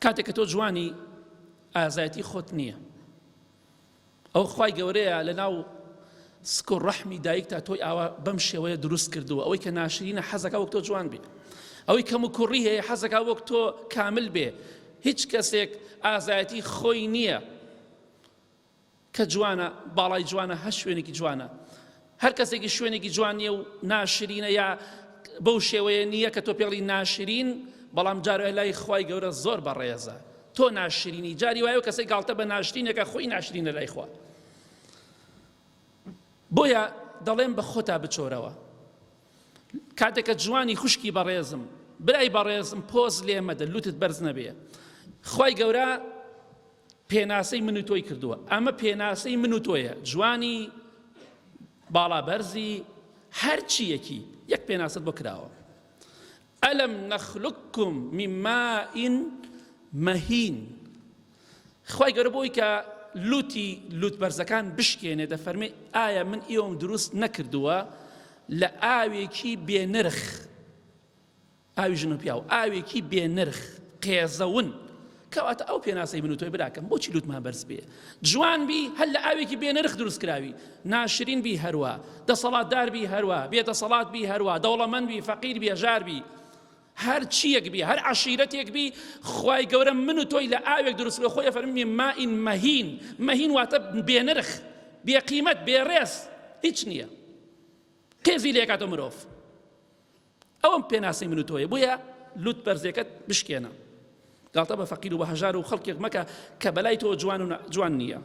کاتێک کە تۆ جوانی ئازایەتی خۆت نییە، ئەو خوای گەورەیە لە ناو سک و ڕەحمی دایک تا تۆی ئاوا بەم شێوەیە دروست کردووە، ئەوەی کە ناشرینە حەزەکە وەک تۆ جوان بێ، ئەوەی کەم و کوڕی هەیە حەزەکە وەک تۆ کامل بێ. هیچ کەسێک ئازایەتی خۆی نییە کە جوانە، باڵای جوانە، هەر شوێنێکی جوانە. هەر کەسێکی شوێنێکی جوان نییە و ناشرینە یا بەو شێوەیە نییە کە تۆ پێڵی ناشرین، بەڵام جارێ لای خوای گەورە زۆر بەڕێزە. تۆ ناشرینی، جاری وایە کەسێک گاڵتە بە ناشرینێکە خۆی ناشرینە لای خوا. بۆیە دەڵێم بە خۆتا بچۆرەوە. کاتێکە جوانی خوشکی بەڕێزم، برای بەڕێزم، پۆز لێ مەدە، لوتت بەرز نەبێ. خوای گەورە پێناسەی من و تۆی کردووە، ئەمە پێناسەی من و تۆیە، جوانی، باڵا بەرزی، هەر چیەکی یەک پێناست بۆ کراوە. ئەلەم نەخلقکم من ماء مەهین. خوای گەورە بۆی کە لوت بەرزەکان بشکێنێ دەفەرمێ ئایا من ئێوەم دروست نەکردووە لە ئاوێکی بێنرخ، ئاوی ژن و پیاو، ئاوێکی بێنرخ قێزەون، کەواتە ئەو پێناسەی من و تۆی براکەم، بۆچی لوتمان بەرز بێ؟ جوان بی هەر لە ئاوێکی بێنرخ دروست کراوی، ناشرین بی هەروە، دەسەڵاتدار بی هەروە، بێدەسەڵات بی هەروە، دەوڵەمەند بی، فەقیر بی، هەژار بی، هەر چیەک بی، هەر عەشیرەتێک بی، خوای گەورە من و تۆی لە ئاوێک دروست کردووە. خۆی فەرمی ماء مەهین. مەهین واتە بێنرخ، بێقیمەت، بێڕێز، هیچ نییە، قێزی لێ کاتە مرۆڤ. ئەوەم پێناسەی من و تۆیە. بۆیە لوت بەرزەکەت بشکێنە، گاڵتە بە فەقیر و بە هەژار و خەڵکێک مەکە کە بەلای تۆ جوان نییە.